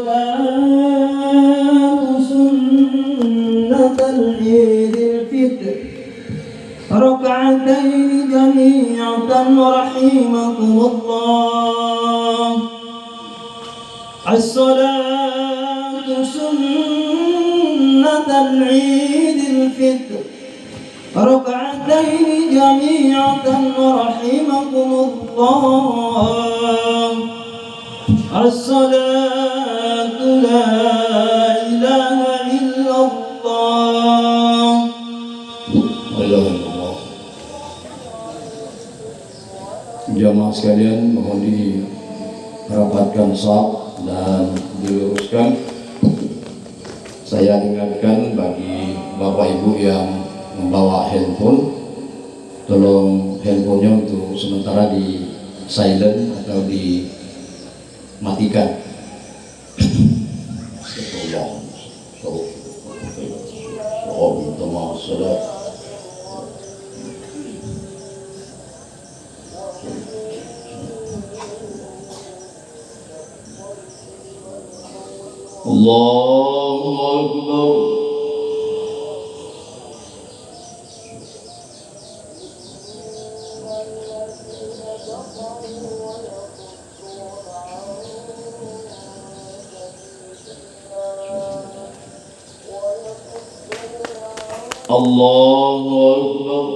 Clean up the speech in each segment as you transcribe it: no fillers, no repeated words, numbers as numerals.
الصلاة سنة العيد الفطر ركعتين جميعة رحمكم الله. الصلاة سنة العيد الفطر ركعتين جميعة رحمكم الله. الصلاة لا إله إلا الله. Jamaah sekalian, mohon dirapatkan shaf dan diluruskan. Saya ingatkan bagi Bapak Ibu yang membawa handphone, tolong handphonenya untuk sementara di silent atau dimatikan. Allahu Akbar. Allahu Akbar.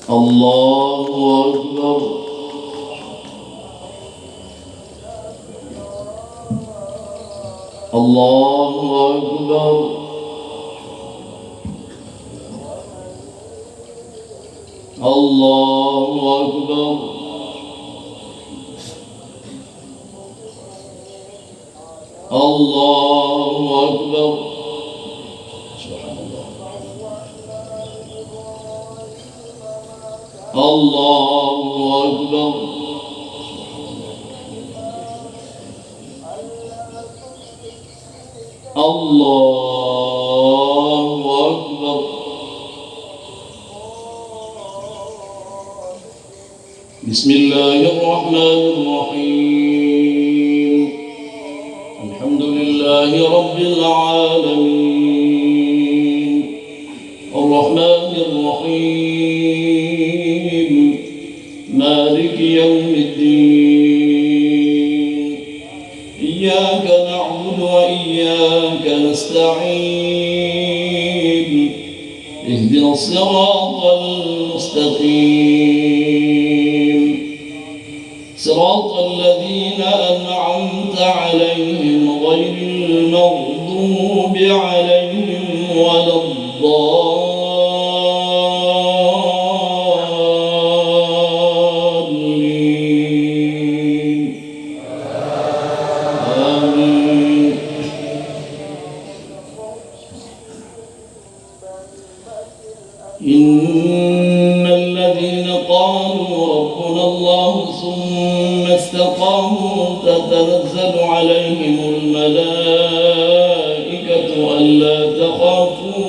Allahu Akbar. Allahu Akbar. Allahu Akbar. Allahu Akbar. Subhanallah. Allahu Akbar. Allahu Akbar. Bismillahirrahmanirrahim. Alhamdulillahi Rabbil alamin. Ar-Rahmanir Rahim. Maliki yawmiddin. Iyyaka na'budu wa iyyaka nasta'in. Ihdinas siratal mustaqim. Siratal ladzina an'amta 'alaihim ghairil maghdubi 'alaihim waladdallin. إن الذين قالوا ربنا الله ثم استقاموا تتنزل عليهم الملائكة ألا تخافوا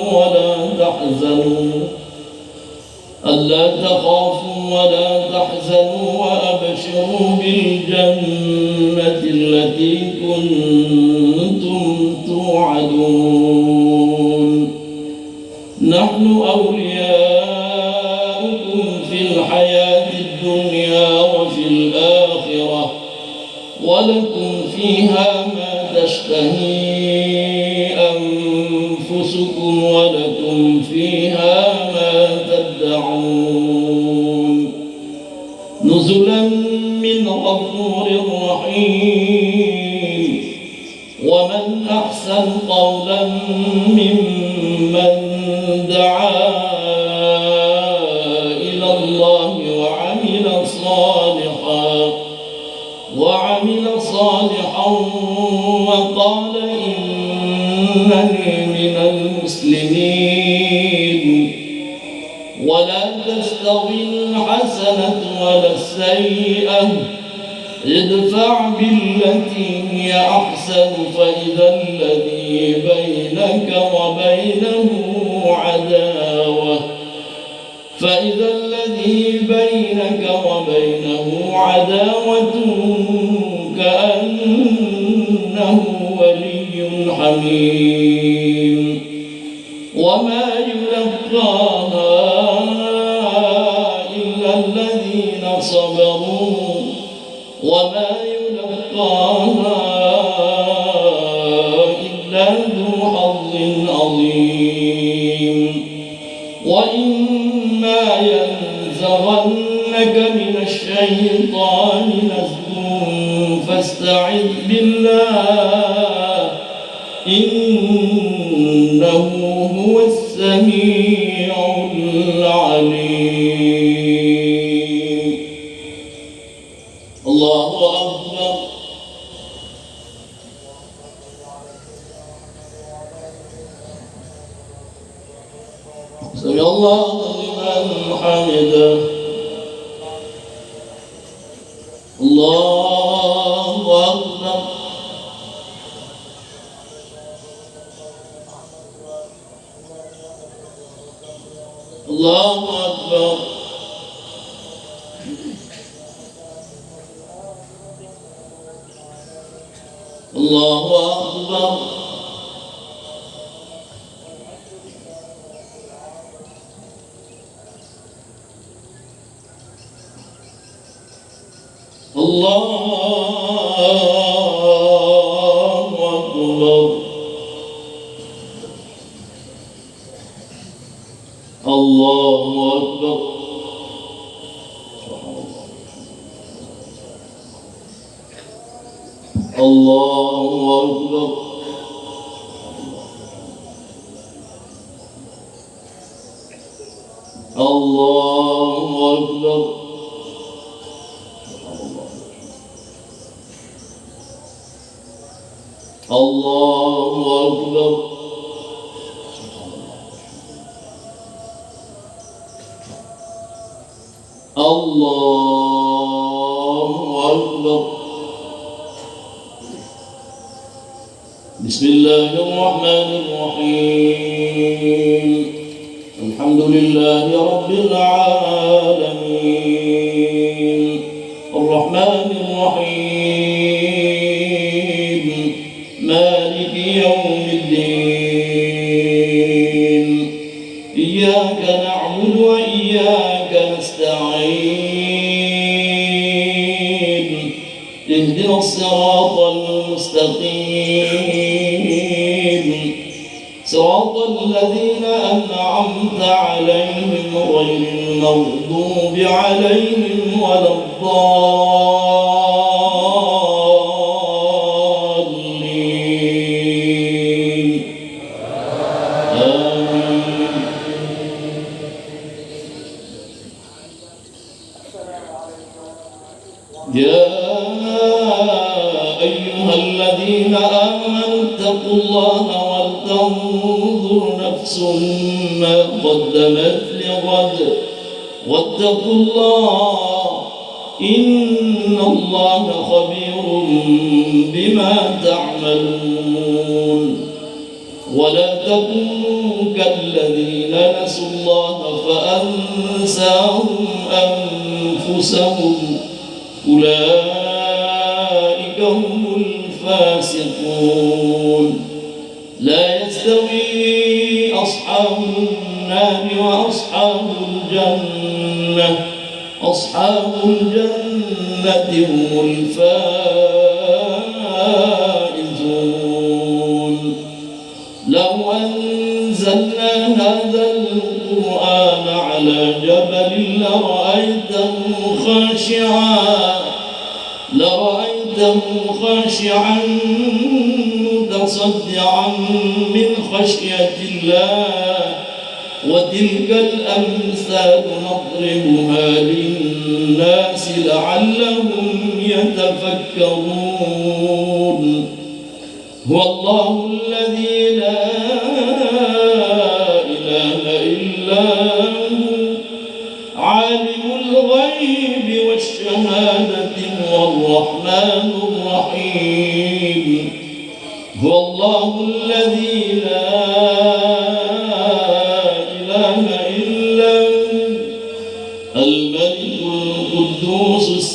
ولا تحزنوا وأبشروا بالجنة التي كنتم توعدون. نحن أولياؤكم في الحياة الدنيا وفي الآخرة ولكم فيها ما تشتهي أنفسكم ولكم فيها ما تدعون. نزلا من غفور رحيم. ومن أحسن قولا ممن دعا إلى الله وعمل صالحا وقال إنني من المسلمين. ولا تستوي الحسنة ولا السيئة ادفع بالتي هي أحسن فإذا الذي بينك وبينه عداوة فإذا الذي بينك وبينه عداوة كأنه ولي حميم وما يلقاها إلا الذين صبروا وما يلقاها إلا ذو حظ عظيم وإما ينزغنك من الشيطان نزغ فاستعذ بالله إنه هو السميع العليم. الله أكبر. سمع الله لمن حمده. الله أكبر. الله أكبر. الله أكبر. الله أكبر. الله أكبر. الله أكبر. الله أكبر. الله أكبر. الله أكبر. بسم الله الرحمن الرحيم الحمد لله رب العالمين الرحمن الرحيم مالك يوم الدين إياك نعبد وإياك نستعين اهدنا الصراط المستقيم صراط الذين أنعمت عليهم غير المغضوب عليهم ولا الضالين آمين. يا أيها الذين آمنوا اتقوا الله ولتنظر نفس ما قدمت لغد واتقوا الله إن الله خبير بما تعملون ولا تكونوا كالذين نسوا الله فأنساهم أنفسهم أولئك هم الفاسقون لا يستوي أصحاب النار وأصحاب الجنة أصحاب الجنة هم الفائزون لو أنزلنا هذا القرآن على جبل لرأيته خاشعا متصدعا من خشية الله وتلك الأمثال نضربها للناس لعلهم يتفكرون هو الله الذي لا إله إلا هو عالم الغيب والشهادة هو الرحمن الرحيم هو الله الذي لا إله إلا هو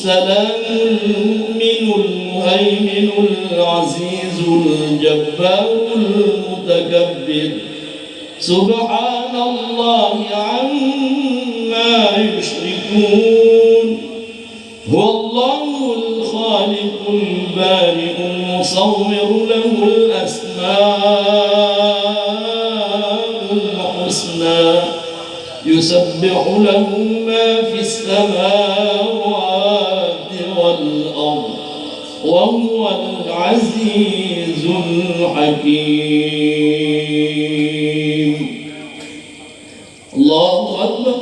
السلام المؤمن المهيمن العزيز الجبار المتكبر سبحان الله عما يشركون هو الله الخالق البارئ المصور له الأسماء الحسنى يسبح له ما في السماوات والأرض وهو العزيز الحكيم. الله أكبر.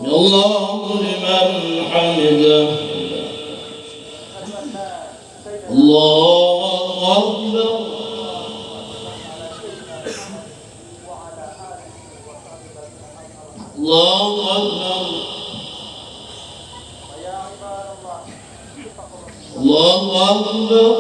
الله لمن حمده. الله أكبر. الله أكبر. الله أكبر.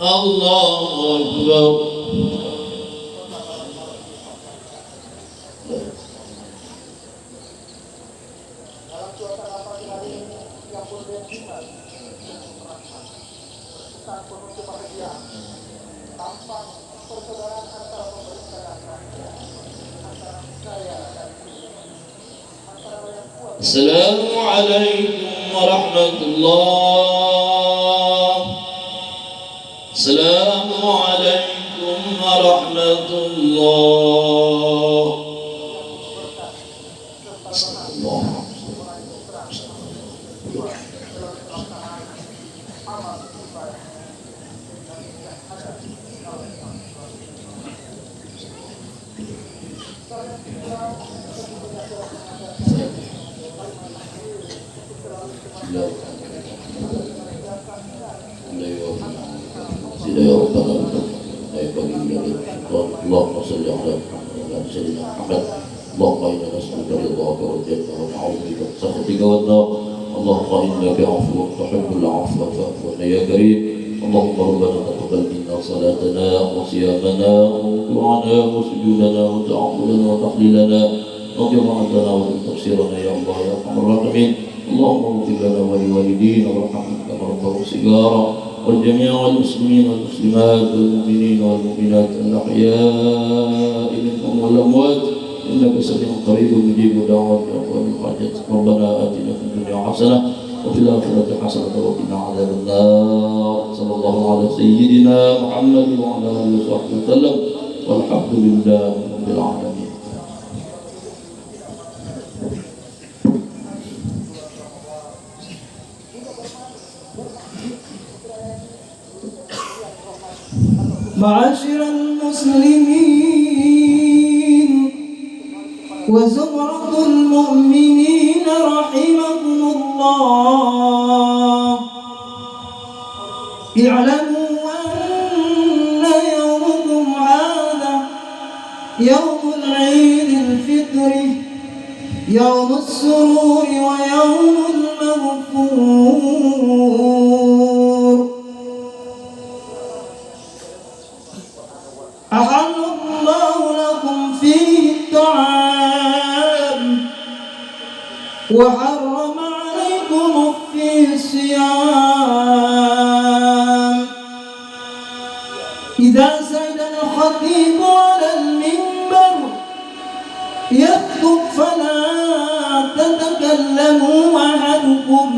الله أكبر. السلام عليكم ورحمة الله. السلام عليكم ورحمة الله. اللهم صل على محمد وعلى سيدنا محمد. اللهم انا نسالك رضاك والجنه ونعوذ بك من سخطك والنار. اللهم انك عفو تحب العفو فاعف عنا يا كريم. اللهم ربنا تقبل منا صلاتنا وصيامنا وركوعنا وسجودنا وتعاملنا وتحليلنا وجماعتنا وتفسيرنا يا الله يا ارحم الراحمين. اللهم اغفر لنا ولوالدينا وارحمنا كما ربنا صغارا والجميع المسلمين والمسلمات والمؤمنين والمؤمنات الأحياء منهم والأموات إنك سميع قريب مجيب دعوات أقوام الحاجات. ربنا آتنا في الدنيا حسنة وفي الآخرة حسنة وقنا عذاب النار. صلى الله على سيدنا محمد وعلى آله وصحبه وسلم والحمد لله رب العالمين. معاشر المسلمين وزمرة المؤمنين رحمكم الله، اعلموا أن يومكم هذا يوم العيد الفطر، يوم السرور ويوم المغفور. أحل الله لكم فيه الطعام وحرم عليكم فيه الصيام. إذا سجد الخطيب على المنبر يخطب فلا تتكلموا أحدكم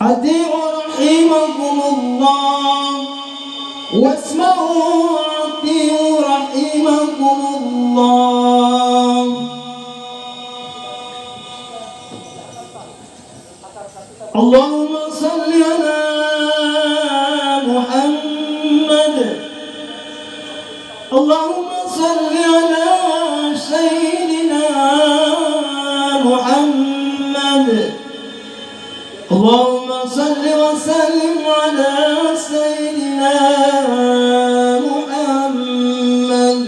أطيعوا رحمكم الله واسمعوا وأطيعوا رحمكم الله. اللهم صل على محمد. اللهم صل على سيدنا محمد. اللهم صل وسلم على سيدنا محمد.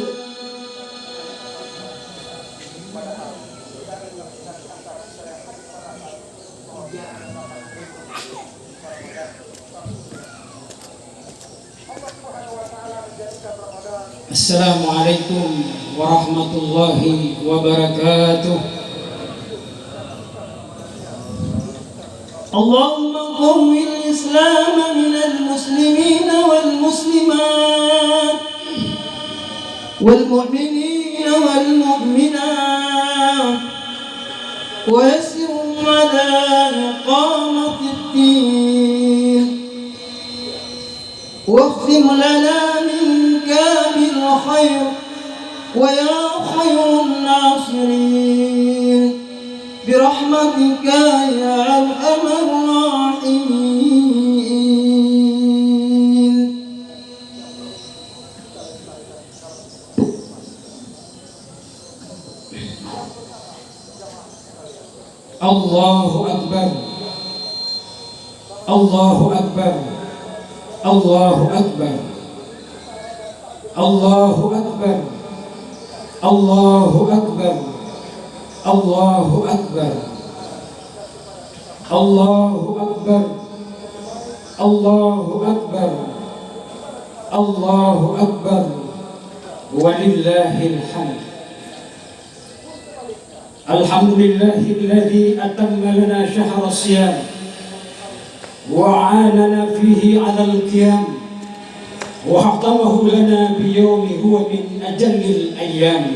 Assalamualaikum warahmatullahi wabarakatuh. اللهم قوي الإسلام من المسلمين والمسلمات والمؤمنين والمؤمنات ويسرهم على إقامة الدين واختم لنا منك بالخير ويا خير الناصرين برحمتك يا أرحم الراحمين. Allahu Akbar, Allahu Akbar, Allahu Akbar, Allahu Akbar, Allahu Akbar, Allahu Akbar, Allahu Akbar, Allahu Akbar, Allahu Akbar, walillahil hamd. Alhamdulillahilladzi atamma lana syahra siyam wa a'anana fihi 'ala al-qiyam wa haktamahu lana bi yawmi huwa min ajallil ayyam.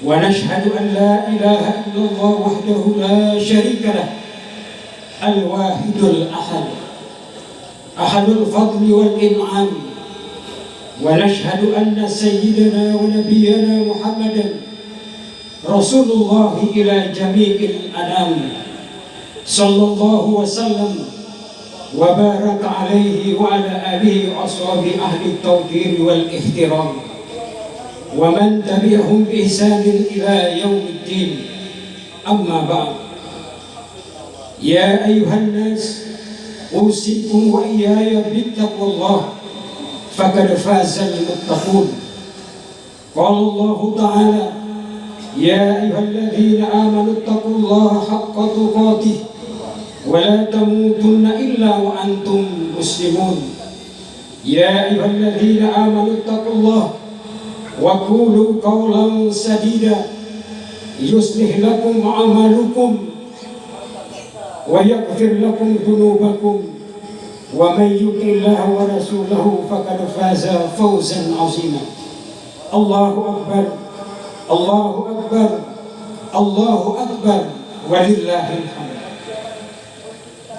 Wa nashhadu an la ilaha illallah wahdahu la syarika lah al-wahidul ahad ahadul fadli wal in'am. Wa nashhadu anna sayyidana wa nabiyyana Muhammadan Rasulullah ila jami'il anam sallallahu wa sallam wa baraka alaihi wa ala alihi wa ashabi ahli tawqir wal ihtiram wa man tabi'ahum bi ihsanin ila yaumiddin. Amma ba'd. Ya ayuhan nas, usikum wa iyaya bittaqwallah faqad fazal muttaqun. Qala Allah ta'ala: Ya ayyuhalladzina amanu taqullaha haqqa tuqatih wa la tamutunna illa wa antum muslimun. Ya ayyuhalladzina amanu taqullaha wa qulu qawlan sadida yuslih lakum a'malukum wa yaghfir lakum dhunubakum wa man yuti'illaha wa rasulahu faqad faza fawzan 'azima. Allahu akbar, Allahu Akbar, Allahu Akbar, walillahil hamd.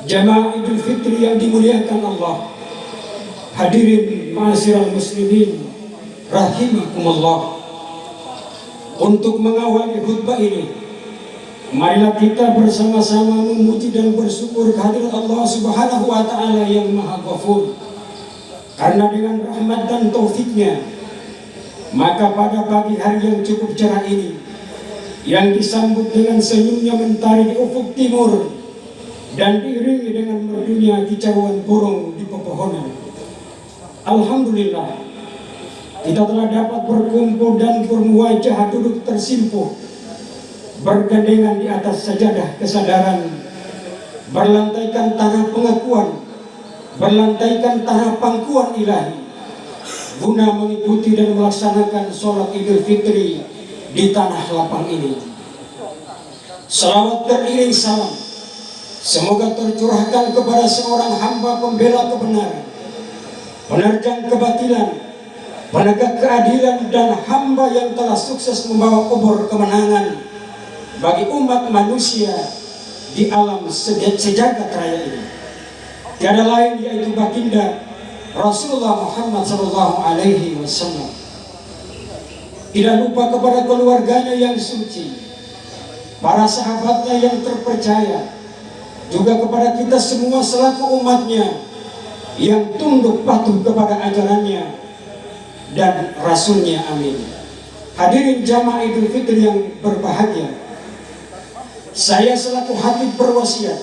Jamaah Idul Fitri yang dimuliakan Allah, hadirin ma'asyiral muslimin rahimakumullah. Untuk mengawali khutbah ini, marilah kita bersama-sama memuji dan bersyukur kehadirat Allah Subhanahu wa taala yang Maha Ghafur. Karena dengan rahmat dan taufiknya, maka pada pagi hari yang cukup cerah ini, yang disambut dengan senyumnya mentari di ufuk timur dan diiringi dengan merdunya kicauan burung di pepohonan, alhamdulillah, kita telah dapat berkumpul dan bermuwajah duduk tersimpuh, bergandengan di atas sajadah kesadaran, berlantaikan tanah pengakuan, berlantaikan tanah pangkuan ilahi, guna mengikuti dan melaksanakan sholat Idul Fitri di tanah lapang ini. Salawat teriring salam semoga tercurahkan kepada seorang hamba pembela kebenaran, penerjang kebatilan, penegak keadilan, dan hamba yang telah sukses membawa obor kemenangan bagi umat manusia di alam sejagat raya ini. Tiada lain yaitu baginda Rasulullah Muhammad sallallahu alaihi wasallam. Tidak lupa kepada keluarganya yang suci, para sahabatnya yang terpercaya, juga kepada kita semua selaku umatnya yang tunduk patuh kepada ajarannya dan Rasulnya. Amin. Hadirin jamaah Idul Fitri yang berbahagia, saya selaku khatib berwasiat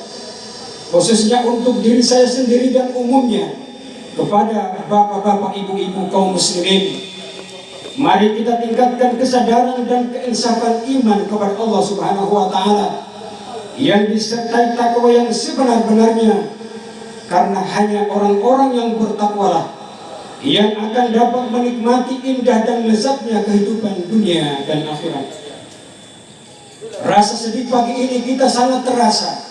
khususnya untuk diri saya sendiri dan umumnya kepada bapak-bapak, ibu-ibu kaum muslimin, mari kita tingkatkan kesadaran dan keinsafan iman kepada Allah Subhanahu wa taala yang disertai takwa yang sebenar-benarnya, karena hanya orang-orang yang bertakwalah yang akan dapat menikmati indah dan lezatnya kehidupan dunia dan akhirat. Rasa sedih pagi ini kita sangat terasa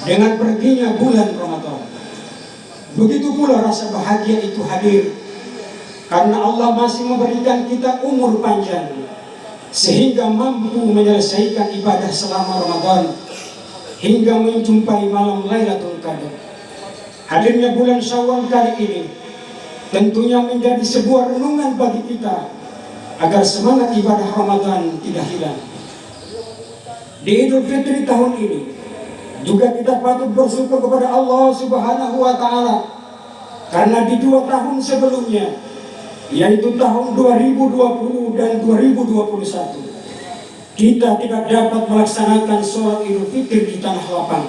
dengan perginya bulan Ramadan. Begitu pula rasa bahagia itu hadir karena Allah masih memberikan kita umur panjang sehingga mampu menyelesaikan ibadah selama Ramadan hingga menjumpai malam Lailatul Qadar. Hadirnya bulan Syawal kali ini tentunya menjadi sebuah renungan bagi kita agar semangat ibadah Ramadan tidak hilang. Di Idul Fitri tahun ini juga kita patut bersyukur kepada Allah Subhanahu wa Ta'ala karena di 2 tahun sebelumnya, yaitu tahun 2020 dan 2021, kita tidak dapat melaksanakan sholat Idul Fitri di tanah lapang.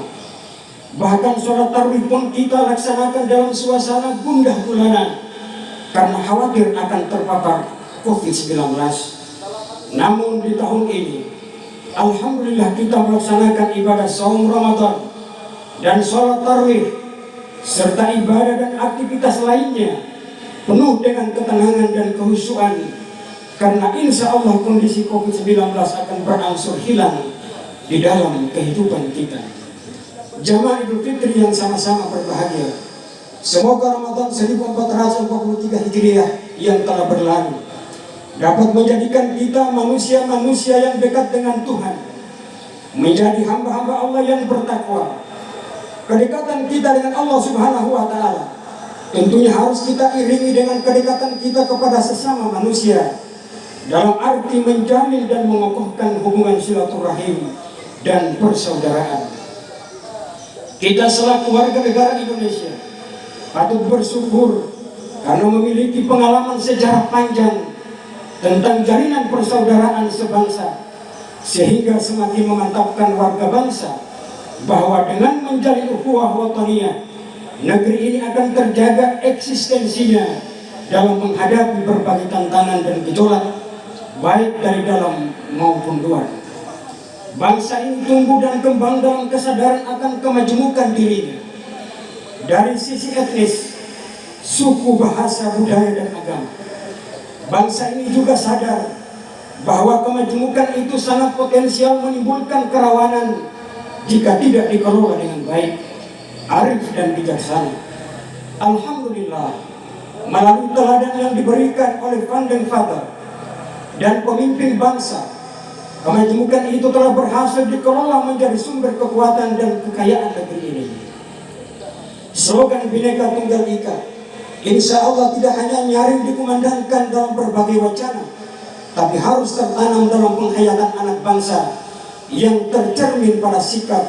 Bahkan sholat tarawih pun kita laksanakan dalam suasana gundah gulana karena khawatir akan terpapar COVID-19. Namun di tahun ini, alhamdulillah kita melaksanakan ibadah saum Ramadan dan sholat tarawih serta ibadah dan aktivitas lainnya penuh dengan ketenangan dan kehusyuan, karena insya Allah kondisi COVID-19 akan berangsur hilang di dalam kehidupan kita. Jamaah Idul Fitri yang sama-sama berbahagia, semoga Ramadan 1443 Hijriah yang telah berlalu dapat menjadikan kita manusia-manusia yang dekat dengan Tuhan, menjadi hamba-hamba Allah yang bertakwa. Kedekatan kita dengan Allah Subhanahu wa Ta'ala tentunya harus kita iringi dengan kedekatan kita kepada sesama manusia, dalam arti menjamin dan mengokohkan hubungan silaturahim dan persaudaraan. Kita selaku warga negara Indonesia patut bersyukur karena memiliki pengalaman sejarah panjang tentang jalinan persaudaraan sebangsa, sehingga semakin memantapkan warga bangsa bahwa dengan menjalin ukhuwah wataniyah, negeri ini akan terjaga eksistensinya dalam menghadapi berbagai tantangan dan gejolak, baik dari dalam maupun luar. Bangsa ini tumbuh dan kembang dalam kesadaran akan kemajemukan dirinya dari sisi etnis, suku, bahasa, budaya, dan agama. Bangsa ini juga sadar bahwa kemajemukan itu sangat potensial menimbulkan kerawanan jika tidak dikelola dengan baik, arif, dan bijaksana. Alhamdulillah, melalui teladan yang diberikan oleh Founding Father dan pemimpin bangsa, kemajemukan itu telah berhasil dikelola menjadi sumber kekuatan dan kekayaan negeri ini. Slogan Bhinneka Tunggal Ika insya Allah tidak hanya nyaring dikumandangkan dalam berbagai wacana, tapi harus tertanam dalam penghayatan anak bangsa yang tercermin pada sikap,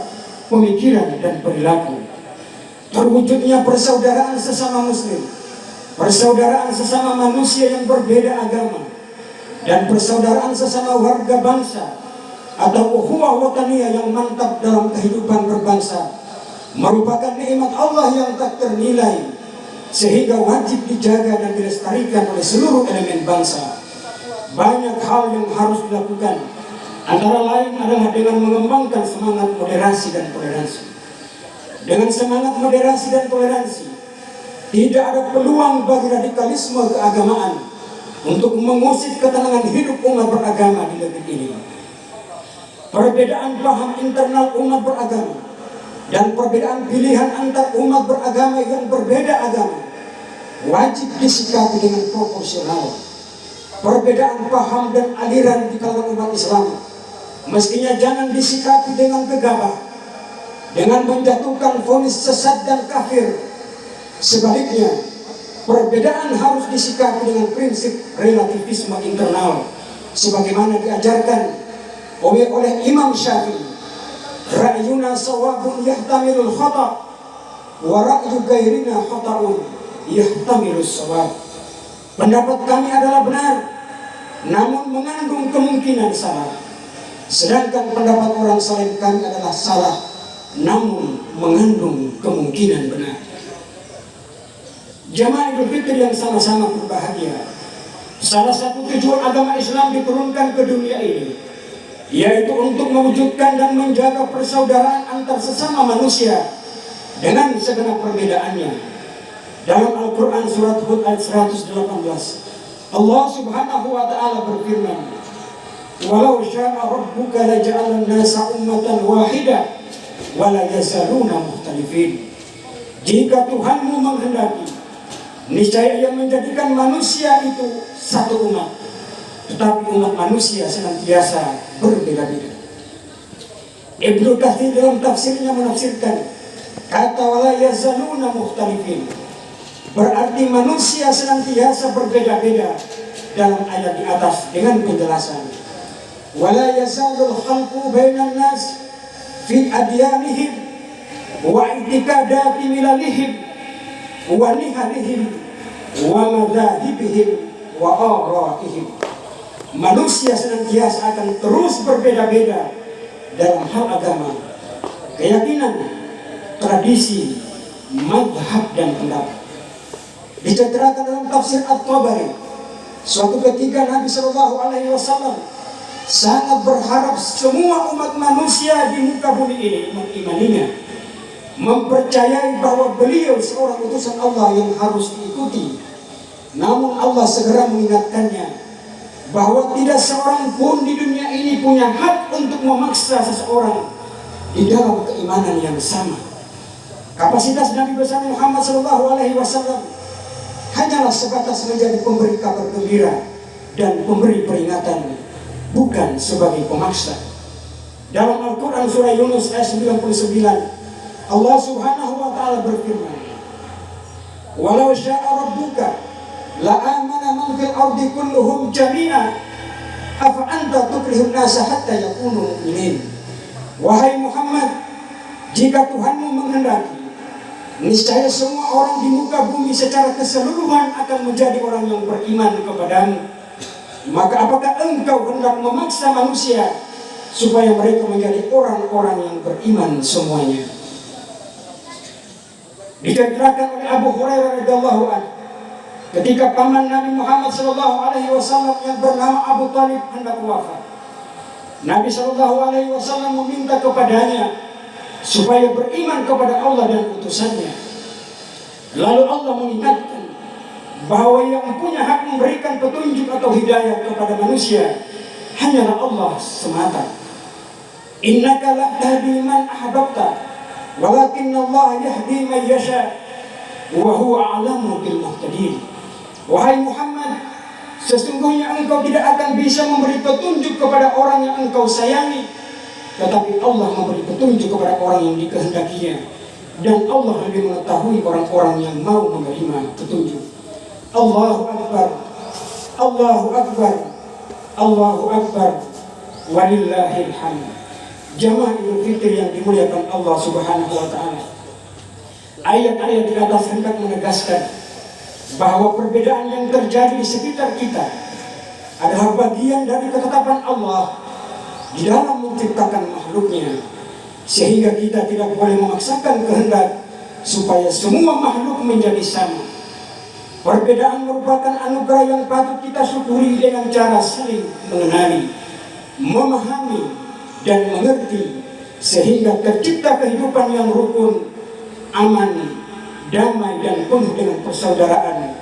pemikiran, dan perilaku. Terwujudnya persaudaraan sesama muslim, persaudaraan sesama manusia yang berbeda agama, dan persaudaraan sesama warga bangsa atau ukhuwah wataniyah yang mantap dalam kehidupan berbangsa merupakan nikmat Allah yang tak ternilai, sehingga wajib dijaga dan dilestarikan oleh seluruh elemen bangsa. Banyak hal yang harus dilakukan, antara lain adalah dengan mengembangkan semangat moderasi dan toleransi. Dengan semangat moderasi dan toleransi, tidak ada peluang bagi radikalisme keagamaan untuk mengusik ketenangan hidup umat beragama di negeri ini. Perbedaan paham internal umat beragama dan perbedaan pilihan antar umat beragama yang berbeda agama wajib disikapi dengan proporsional. Perbedaan paham dan aliran di kalangan umat Islam mestinya jangan disikapi dengan gegabah, dengan menjatuhkan vonis sesat dan kafir. Sebaliknya, perbedaan harus disikapi dengan prinsip relativisme internal, sebagaimana diajarkan oleh Imam Syafi'i. Ra'yuna sawabun yahtamilul khata' wa ra'yu gairina khata'un yahtamilus sawab. Pendapat kami adalah benar, namun mengandung kemungkinan salah. Sedangkan pendapat orang selain kami adalah salah, namun mengandung kemungkinan benar. Jamaah Idul Fitri yang sama-sama berbahagia, salah satu tujuan agama Islam diturunkan ke dunia ini yaitu untuk mewujudkan dan menjaga persaudaraan antar sesama manusia dengan segenap perbedaannya. Dalam Al-Quran surat Hud ayat 118, Allah subhanahu wa ta'ala berfirman, walau sya'a rabbuka laja'alan nasa ummatan wahidah wala yazaluna mukhtalifin. Jika Tuhanmu menghendaki, niscaya Ia menjadikan manusia itu satu umat, tetapi umat manusia senantiasa berbeda-beda. Ibnu Katsir dalam tafsirnya menafsirkan kata wala yazaluna mukhtalifin, berarti manusia senantiasa berbeda-beda dalam ayat di atas dengan penjelasan wala yazalul khalqu bainan nas fi adyanihim wa i'tiqadati milalihim wa nihalihim wa madhahibihim wa ara'ihim. Manusia senantiasa akan terus berbeda-beda dalam hal agama, keyakinan, tradisi, mazhab dan pendapat. Diceritakan dalam tafsir At-Tabari, suatu ketika Nabi SAW sangat berharap semua umat manusia di muka bumi ini mengimaninya, mempercayai bahwa beliau seorang utusan Allah yang harus diikuti. Namun Allah segera mengingatkannya bahwa tidak seorang pun di dunia ini punya hak untuk memaksa seseorang di dalam keimanan yang sama. Kapasitas Nabi besar Muhammad SAW hanyalah sebatas menjadi pemberi kabar gembira dan pemberi peringatan, bukan sebagai pemaksa. Dalam Al-Quran surah Yunus ayat 99, Allah subhanahu wa ta'ala berfirman, walau sya'a rabbuka la amana man fil ardi kulluhum jami'a afa anta tukrihun nasa hatta yakunu mu'minin. Wahai Muhammad, jika Tuhanmu menghendaki, niscaya semua orang di muka bumi secara keseluruhan akan menjadi orang yang beriman kepadamu. Maka apakah engkau hendak memaksa manusia supaya mereka menjadi orang-orang yang beriman semuanya? Diceritakan oleh Abu Hurairah radhiyallahu anhu, ketika paman Nabi Muhammad SAW yang bernama Abu Talib hendak wafat, Nabi SAW meminta kepadanya supaya beriman kepada Allah dan utusannya. Lalu Allah mengingatkan bahwa yang punya hak memberikan petunjuk atau hidayah kepada manusia hanyalah Allah semata. Innaka la tahdi man ahbabta walakinna Allah yahdi man yasha wa huwa a'lamu bil muhtadin. Wahai Muhammad, sesungguhnya engkau tidak akan bisa memberi petunjuk kepada orang yang engkau sayangi, tetapi Allah memberi petunjuk kepada orang yang dikehendakinya, dan Allah lebih mengetahui orang-orang yang mau menerima petunjuk. Allahu Akbar, Allahu Akbar, Allahu Akbar, walillahil hamd. Jamaah Idul Fitri yang dimuliakan Allah Subhanahu wa ta'ala, ayat-ayat di atas hendak menegaskan bahwa perbedaan yang terjadi di sekitar kita adalah bagian dari ketetapan Allah di dalam menciptakan makhluknya, sehingga kita tidak boleh memaksakan kehendak supaya semua makhluk menjadi sama. Perbedaan merupakan anugerah yang patut kita syukuri dengan cara saling mengenali, memahami, dan mengerti, sehingga tercipta kehidupan yang rukun, aman, damai, dan penuh dengan persaudaraan,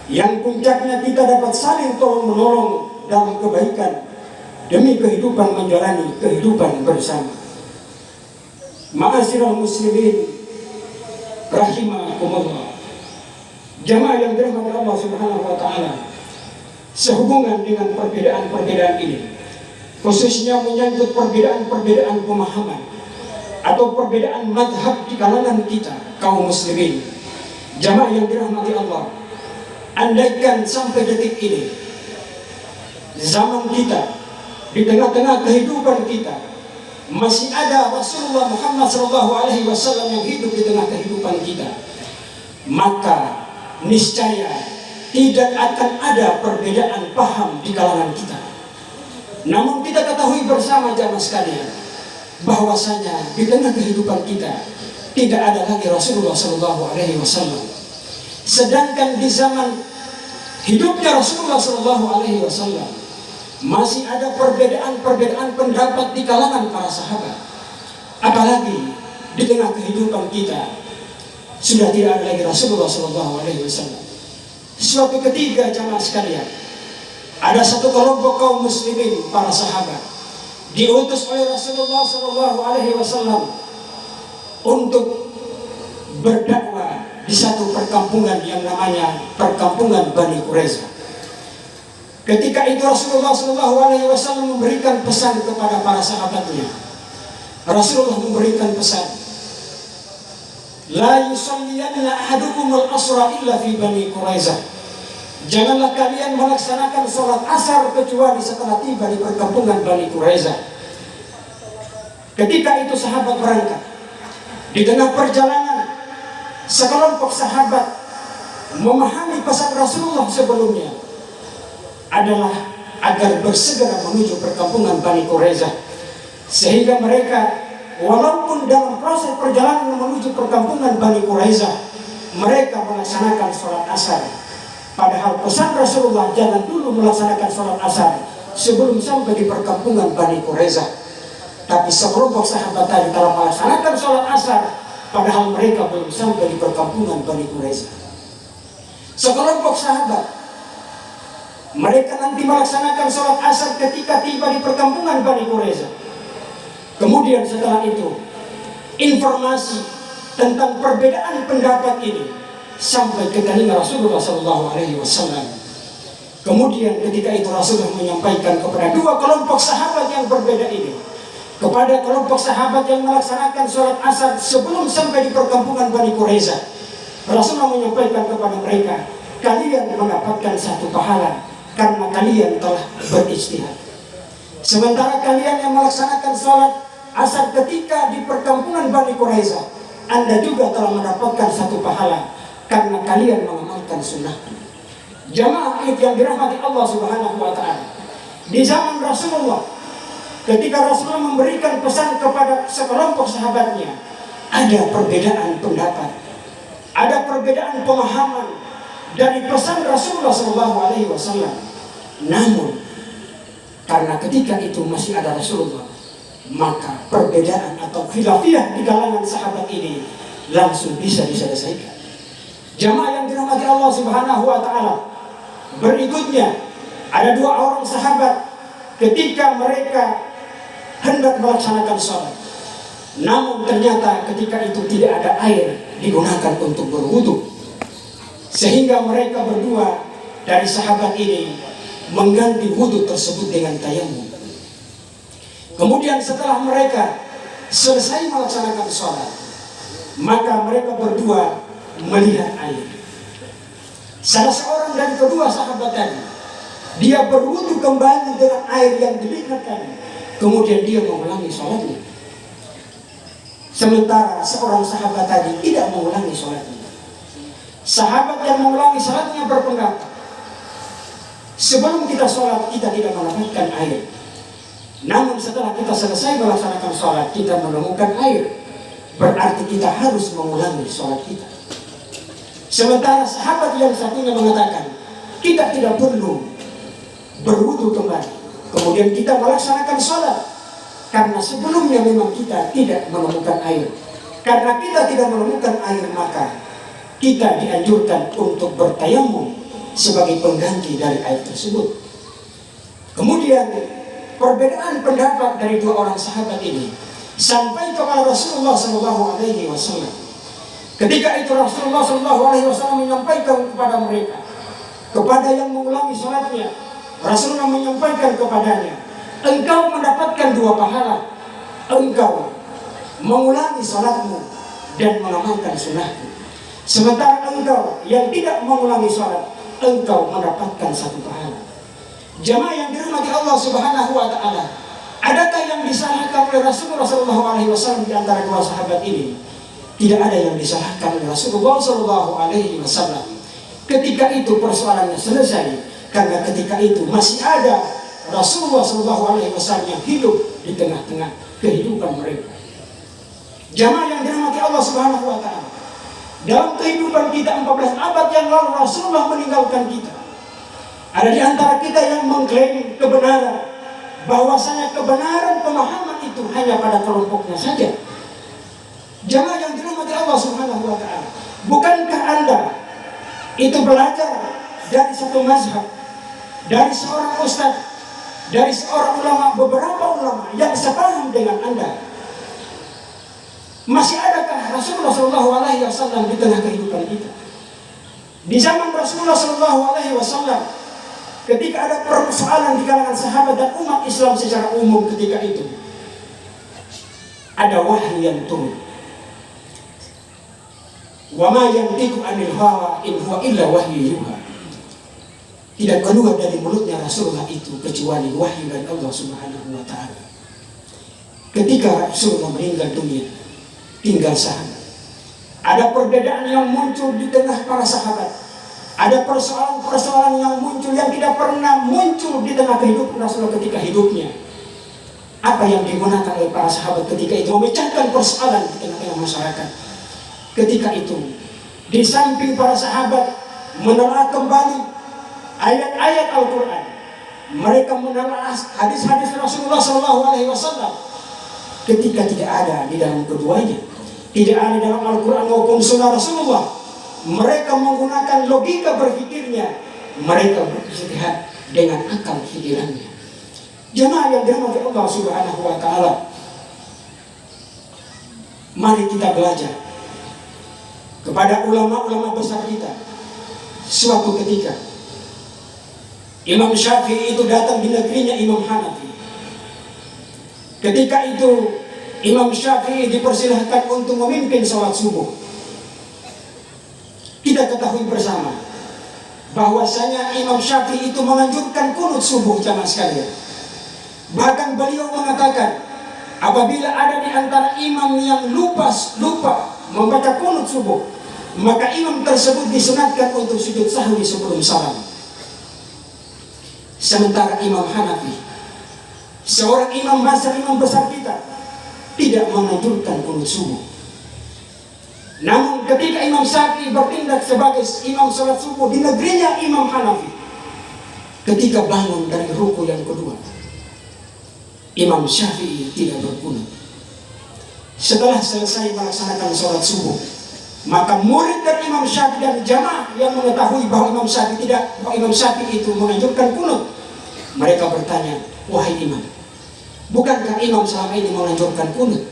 yang puncaknya kita dapat saling tolong-menolong dalam kebaikan demi kehidupan menjalani kehidupan bersama. Ma'asyiral muslimin rahimakumullah, jamaah yang dirahmati Allah Subhanahu wa ta'ala, sehubungan dengan perbedaan-perbedaan ini, khususnya menyangkut perbedaan-perbedaan pemahaman atau perbedaan madhab di kalangan kita kaum muslimin, jamaah yang dirahmati Allah, andaikan sampai detik ini zaman kita, di tengah-tengah kehidupan kita, masih ada Rasulullah Muhammad SAW yang hidup di tengah kehidupan kita, maka niscaya tidak akan ada perbedaan paham di kalangan kita. Namun kita ketahui bersama jamaah sekalian, bahwasanya di tengah kehidupan kita tidak ada lagi Rasulullah SAW. Sedangkan di zaman hidupnya Rasulullah SAW, masih ada perbedaan pendapat di kalangan para sahabat. Apalagi di tengah kehidupan kita sudah tidak ada lagi Rasulullah SAW. Suatu ketika jamaah sekalian, ada satu kelompok kaum muslimin para sahabat diutus oleh Rasulullah SAW untuk berdakwah di satu perkampungan yang namanya perkampungan Bani Quraiza. Ketika itu Rasulullah SAW memberikan pesan kepada para sahabatnya. Rasulullah memberikan pesan, la yusalliyanna ahadukum al-asra illa fi Bani Quraiza. Janganlah kalian melaksanakan sholat asar kecuali setelah tiba di perkampungan Bani Quraiza. Ketika itu sahabat berangkat. Di tengah perjalanan, sekelompok sahabat memahami pesan Rasulullah sebelumnya adalah agar bersegera menuju perkampungan Bani Quraiza, sehingga mereka walaupun dalam proses perjalanan menuju perkampungan Bani Quraiza mereka melaksanakan sholat asar. Padahal pesan Rasulullah jangan dulu melaksanakan sholat asar sebelum sampai di perkampungan Bani Quraiza. Tapi sekelompok sahabat tadi telah melaksanakan sholat asar padahal mereka belum sampai di perkampungan Bani Quraiza. Sekelompok sahabat mereka nanti melaksanakan sholat asar ketika tiba di perkampungan Bani Quraiza. Kemudian setelah itu informasi tentang perbedaan pendapat ini sampai ke telinga Rasulullah SAW. Kemudian ketika itu Rasulullah menyampaikan kepada dua kelompok sahabat yang berbeda ini, kepada kelompok sahabat yang melaksanakan sholat asar sebelum sampai di perkampungan Bani Quraiza, Rasulullah menyampaikan kepada mereka, kalian mendapatkan satu pahala karena kalian telah beristihad. Sementara kalian yang melaksanakan sholat asar ketika di perkampungan Bani Quraiza, Anda juga telah mendapatkan satu pahala karena kalian mengamalkan sunnah. Jamaah yang dirahmati Allah Subhanahu wa Ta'ala, di zaman Rasulullah, ketika Rasulullah memberikan pesan kepada sekelompok sahabatnya, ada perbedaan pendapat, ada perbedaan pemahaman dari pesan Rasulullah SAW. Namun karena ketika itu masih ada Rasulullah, maka perbedaan atau khilafiyah di kalangan sahabat ini langsung bisa diselesaikan. Jamaah yang dirahmati Allah Subhanahu wa Ta'ala, berikutnya ada dua orang sahabat ketika mereka hendak melaksanakan sholat, namun ternyata ketika itu tidak ada air digunakan untuk berwudu, sehingga mereka berdua dari sahabat ini mengganti wudu tersebut dengan tayamum. Kemudian setelah mereka selesai melaksanakan sholat, maka mereka berdua melihat air. Salah seorang dari kedua sahabat tadi, dia berwudu kembali dengan air yang dilihat tadi. Kemudian dia mengulangi sholatnya. Sementara seorang sahabat tadi tidak mengulangi sholatnya. Sahabat yang mengulangi sholatnya berpendapat, sebelum kita sholat kita tidak mendapatkan air. Namun setelah kita selesai melaksanakan sholat kita menemukan air, berarti kita harus mengulangi sholat kita. Sementara sahabat yang satunya mengatakan kita tidak perlu berwudu kembali, kemudian kita melaksanakan sholat karena sebelumnya memang kita tidak menemukan air. Karena kita tidak menemukan air, maka kita dianjurkan untuk bertayamum sebagai pengganti dari air tersebut. Kemudian perbedaan pendapat dari dua orang sahabat ini sampai kepada Rasulullah SAW. Ketika itu Rasulullah SAW menyampaikan kepada mereka, kepada yang mengulangi sholatnya, Rasulullah menyampaikan kepadanya, engkau mendapatkan dua pahala, engkau mengulangi sholatmu dan mengamalkan sunnahku. Sementara engkau yang tidak mengulangi sholat, engkau mendapatkan satu pahala. Jamaah yang dirahmati Allah Subhanahu wa Ta'ala, adakah yang disalahkan oleh Rasulullah SAW di antara dua sahabat ini? Tidak ada yang disalahkan oleh Rasulullah SAW. Ketika itu persoalannya selesai, karena ketika itu masih ada Rasulullah SAW yang hidup di tengah-tengah kehidupan mereka. Jamaah yang dirahmati Allah Subhanahu wa Ta'ala, dalam kehidupan kita 14 abad yang lalu Rasulullah meninggalkan kita. Ada di antara kita yang mengklaim kebenaran, bahwasanya kebenaran pemahaman itu hanya pada kelompoknya saja. Jamaah yang dirahmati Allah Subhanahu wa Ta'ala, bukankah Anda itu belajar dari satu mazhab, dari seorang ustaz, dari seorang ulama, beberapa ulama yang sepaham dengan Anda? Masih adakah Rasulullah SAW di tengah kehidupan kita? Di zaman Rasulullah SAW, ketika ada persoalan di kalangan sahabat dan umat Islam secara umum ketika itu, ada wahyu yang turun. Wa ma yantiqu 'anil hawa in huwa illa wahyu yuha. Tidak keluar dari mulutnya Rasulullah itu kecuali wahyu dari Allah Subhanahu wa Ta'ala. Ketika Rasulullah meninggal dunia, tinggal sahabat. Ada perbedaan yang muncul di tengah para sahabat. Ada persoalan-persoalan yang muncul yang tidak pernah muncul di tengah kehidupan Rasulullah ketika hidupnya. Apa yang digunakan oleh para sahabat ketika itu? Memecahkan persoalan di tengah-tengah masyarakat. Ketika itu, di samping para sahabat menelaah kembali ayat-ayat Al-Quran, mereka menelaah hadis-hadis Rasulullah SAW. Ketika tidak ada di dalam keduanya, tidak ada dalam Al-Quran maupun Sunnah Rasulullah, mereka menggunakan logika berpikirnya, mereka beristihad dengan akal pikirannya. Jemaah yang dirahmati Allah Subhanahu wa Ta'ala, mari kita belajar kepada ulama-ulama besar kita. Suatu ketika Imam Syafi'i itu datang di negerinya Imam Hanafi. Ketika itu Imam Syafi'i dipersilahkan untuk memimpin sholat subuh. Kita ketahui bersama bahwasanya Imam Syafi'i itu menganjurkan kunut subuh, jamaah sekalian. Bahkan beliau mengatakan, apabila ada di antara imam yang lupa membaca kunut subuh, maka imam tersebut disunatkan untuk sujud sahwi sebelum salam. Sementara Imam Hanafi, seorang imam besar kita, tidak menganjurkan kunut subuh. Namun ketika Imam Syafi'i bertindak sebagai imam salat subuh di negerinya Imam Hanafi, ketika bangun dari ruku yang kedua, Imam Syafi'i tidak berkunut. Setelah selesai melaksanakan salat subuh, maka murid dari Imam Syafi'i dan jamaah yang mengetahui bahwa Imam Syafi'i itu menganjurkan kunut, mereka bertanya, wahai imam, bukankah imam selama ini menganjurkan kunut?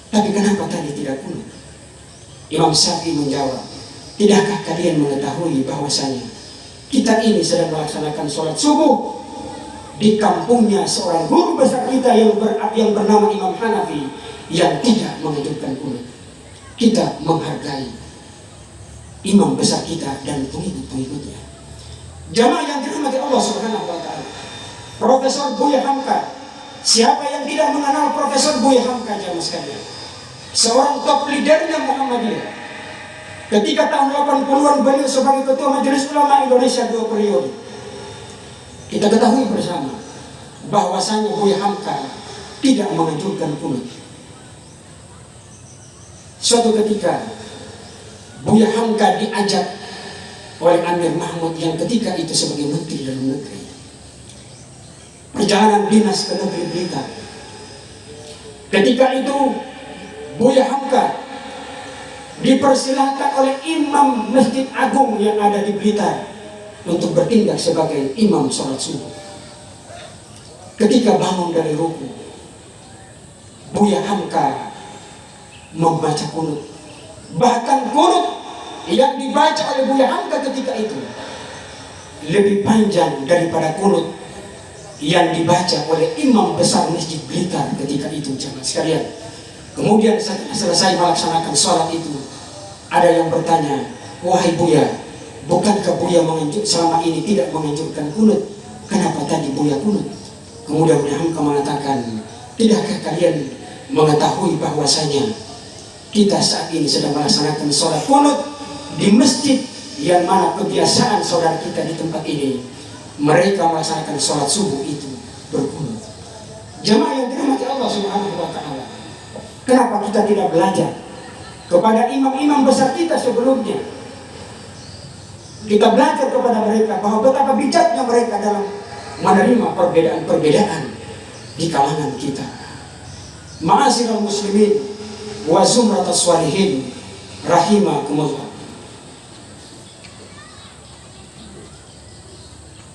Tapi kenapa tadi tidak kunut? Imam Syafi'i menjawab, tidakkah kalian mengetahui bahwasanya kita ini sedang melaksanakan sholat subuh di kampungnya seorang guru besar kita yang bernama Imam Hanafi yang tidak menganjurkan kunut. Kita menghargai imam besar kita dan pengikut-pengikutnya. Jamaah yang dirahmati Allah Subhanahu wa Ta'ala, Profesor Buya Hamka. Siapa yang tidak mengenal Profesor Buya Hamka, jamaah sekalian? Seorang top leadernya Muhammadiyah. Ketika tahun 80-an beliau sebagai Ketua Majelis Ulama Indonesia 2 periode. Kita ketahui bersama bahwasanya Buya Hamka tidak menganjurkan kunut. Suatu ketika Buya Hamka diajak oleh Amir Mahmud yang ketika itu sebagai Menteri Dalam Negeri, perjalanan dinas ke negeri Blitar. Ketika itu Buya Hamka dipersilahkan oleh imam Masjid Agung yang ada di Blitar untuk bertindak sebagai imam sholat subuh. Ketika bangun dari ruku, Buya Hamka membaca kunut. Bahkan kunut yang dibaca oleh Buya Hamka ketika itu lebih panjang daripada kunut yang dibaca oleh imam besar Masjid Blitar ketika itu, jemaah sekalian. Kemudian selesai melaksanakan sholat itu, ada yang bertanya, wahai Buya, bukankah Buya selama ini tidak menganjurkan kunut? Kenapa tadi Buya kunut? Kemudian Buya Hamka mengatakan, tidakkah kalian mengetahui bahwasanya kita saat ini sedang melaksanakan sholat kunut di masjid yang mana kebiasaan saudara kita di tempat ini, mereka melaksanakan sholat subuh itu berkunut. Jemaah yang dirahmati Allah Subhanahu wa Ta'ala, kenapa kita tidak belajar kepada imam-imam besar kita sebelumnya? Kita belajar kepada mereka bahwa betapa bijaknya mereka dalam menerima perbedaan-perbedaan di kalangan kita. Ma'asyiral muslimin wa zumratas shalihin rahimakumullah.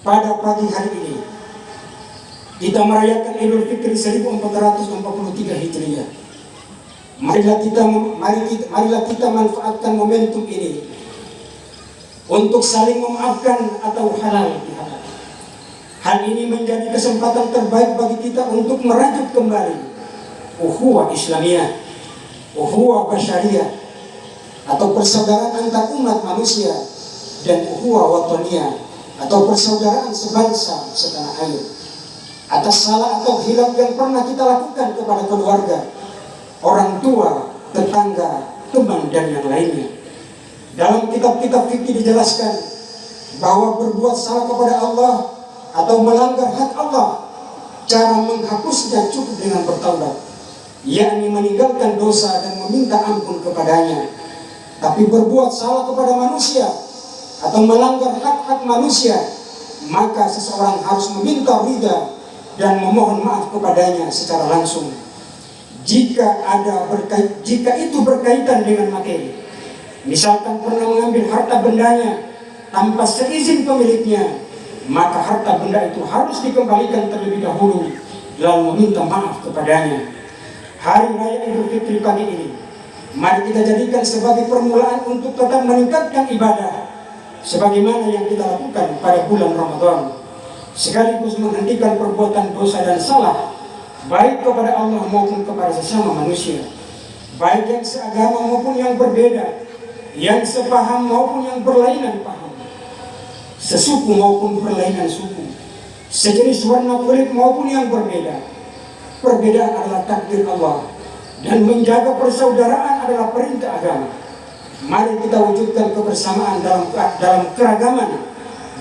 Pada pagi hari ini kita merayakan Idul Fitri 1443 Hijriah. Marilah kita manfaatkan momentum ini untuk saling memaafkan atau halal bihalal. Hal ini menjadi kesempatan terbaik bagi kita untuk merajut kembali ukhuwah Islamiyah, ukhuwah basyariyah, atau persaudaraan antar umat manusia, dan ukhuwah wataniyah, atau persaudaraan sebangsa setanah air, atas salah atau hilaf yang pernah kita lakukan kepada keluarga, orang tua, tetangga, teman, dan yang lainnya. Dalam kitab-kitab fikih dijelaskan bahwa berbuat salah kepada Allah atau melanggar hak Allah, cara menghapusnya cukup dengan bertaubat, yakni meninggalkan dosa dan meminta ampun kepadanya. Tapi berbuat salah kepada manusia atau melanggar hak-hak manusia, maka seseorang harus meminta ridha dan memohon maaf kepadanya secara langsung. Jika itu berkaitan dengan materi, misalkan pernah mengambil harta bendanya tanpa seizin pemiliknya, maka harta benda itu harus dikembalikan terlebih dahulu lalu meminta maaf kepadanya. Hari Raya Idul Fitri pagi ini, mari kita jadikan sebagai permulaan untuk tetap meningkatkan ibadah sebagaimana yang kita lakukan pada bulan Ramadan, sekaligus menghentikan perbuatan dosa dan salah baik kepada Allah maupun kepada sesama manusia, baik yang seagama maupun yang berbeda, yang sepaham maupun yang berlainan paham, sesuku maupun berlainan suku, sejenis warna kulit maupun yang berbeda. Perbedaan adalah takdir Allah, dan menjaga persaudaraan adalah perintah agama. Mari kita wujudkan kebersamaan dalam keragaman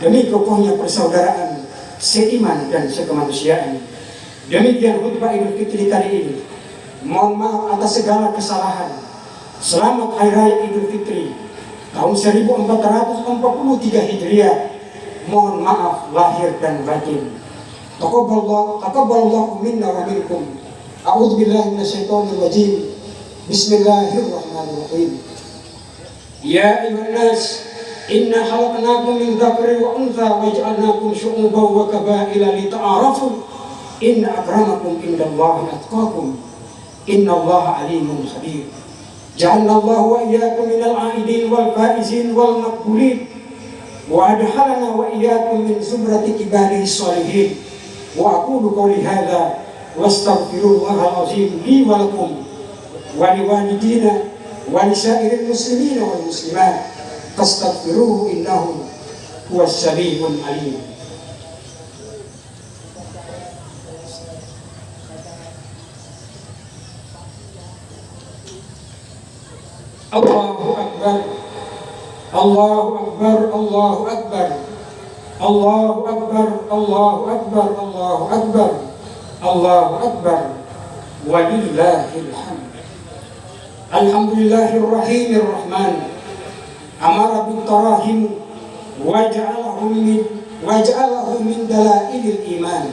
demi kokohnya persaudaraan, seiman dan sekemanusiaan. Demikian khutbah Idul Fitri kali ini. Mohon maaf atas segala kesalahan. Selamat Hari Raya Idul Fitri tahun 1443 Hijriah. Mohon maaf lahir dan batin. Taqabbalallahu minna wa minkum. A'udzu billahi minasyaitonir rajim. Bismillahirrahmanirrahim. Ya ayyuhan nas, inna khalaqnakum min dzakarin wa untha wa ja'alnakum syu'uban wa qabaila lita'arafu. Inna akramakum indallahi atqakum. Innallaha alimun khabir. Ja'alallahu wa iyyakum minal 'aidin wal faizin wal maqbulin. Wa adkhalana wa iyyakum min zumrati ibadis shalihin. Wa aqulu qawli hadza wastaghfirullahal azim li wa lakum wa liwalidina wa lisairil muslimina wal muslimat fastaghfiruhu innahu huwas samiul alim. Allahu akbar, Allahu akbar, Allahu akbar, Allahu akbar, Allahu akbar, Allahu akbar, Allahu akbar, walillahil hamd. Alhamdulillahirrahmanir rahman. Amara bit tarahim waja'alahu min dalailil iman.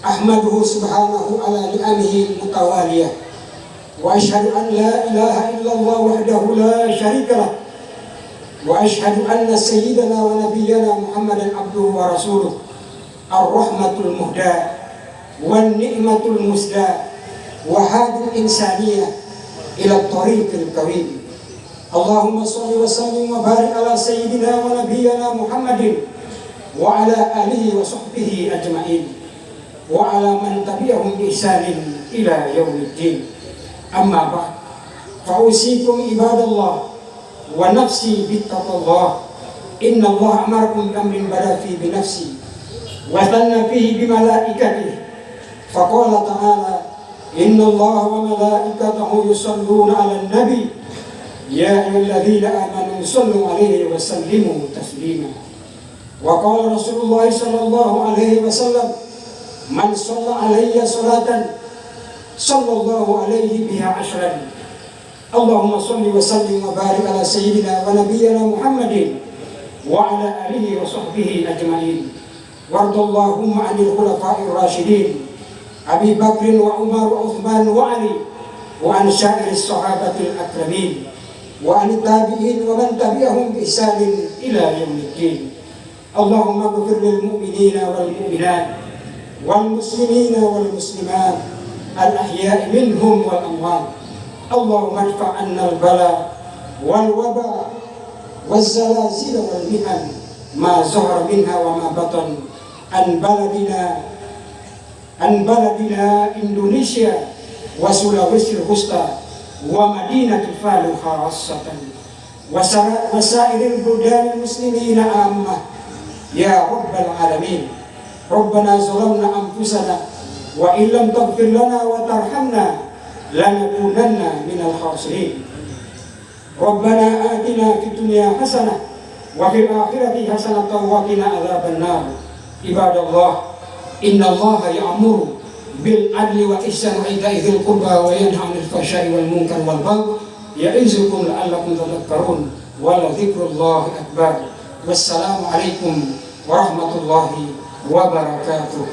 Ahmaduhu subhanahu ala ni'amihi mutawaliyah. Wa ashhadu an la ilaha illallah wahdahu la syarika lah. Wa ashhadu anna sayyidana wa nabiyyana Muhammadan abduhu wa rasuluh. Ar-rahmatul muhda wan ni'matul musda wa hadil insaniyah ila tariqil qawim. Allahumma shalli wa sallim wa barik ala sayyidina wa nabiyyana Muhammadin wa ala alihi wa sahbihi ajma'in wa ala man tabi'ahum bi ihsanin ila yaumiddin. Amma ba'd, fa usikum ibadallah wa nafsi bittaqwallah. Inna Allah amarakum bi amrin bada fi bi nafsi wa thanna fihi bi malaikatihi. Faqala ta'ala, inna Allah wa malaikatahu yusalluna 'alan nabi ya ayyuhalladzina amanu sallu 'alaihi wa sallimu taslima. Wa qala Rasulullah sallallahu alaihi wasallam, man shalla 'alayya salatan sallallahu alaihi biha ashran. Allahumma salli wa sallim wa barik ala sayyidina wa nabiyyina Muhammadin وعلى آله وصحبه أجمعين. وارض اللهم عن الخلفاء الراشدين أبي بكر وعمر وعثمان وعلي، وعن سائر الصحابة الأكرمين، وعن التابعين ومن تبعهم بإحسان إلى يوم الدين. اللهم اغفر للمؤمنين والمؤمنات والمسلمين والمسلمات الأحياء منهم والأموات. اللهم ادفع عنا البلاء والوباء والزلازل والمحن ما ظهر منها وما بطن عن بلدنا إندونيسيا وسلawesi الوسطى ومدينة فالو خاصة وسائر البلدان المسلمين عامة يا رب العالمين. ربنا ظلمنا أنفسنا وإن لم تغفر لنا وترحمنا لنكونن من الخاسرين. ربنا آتنا في الدنيا حسنة وفي الآخرة حسنة وقنا عذاب النار. عباد الله، إن الله يأمر بالعدل والإحسان وإيتاء ذي القربى وينهى عن الفحشاء والمنكر والبغي يعظكم لعلكم تذكرون ولذكر الله أكبر. والسلام عليكم ورحمة الله وبركاته.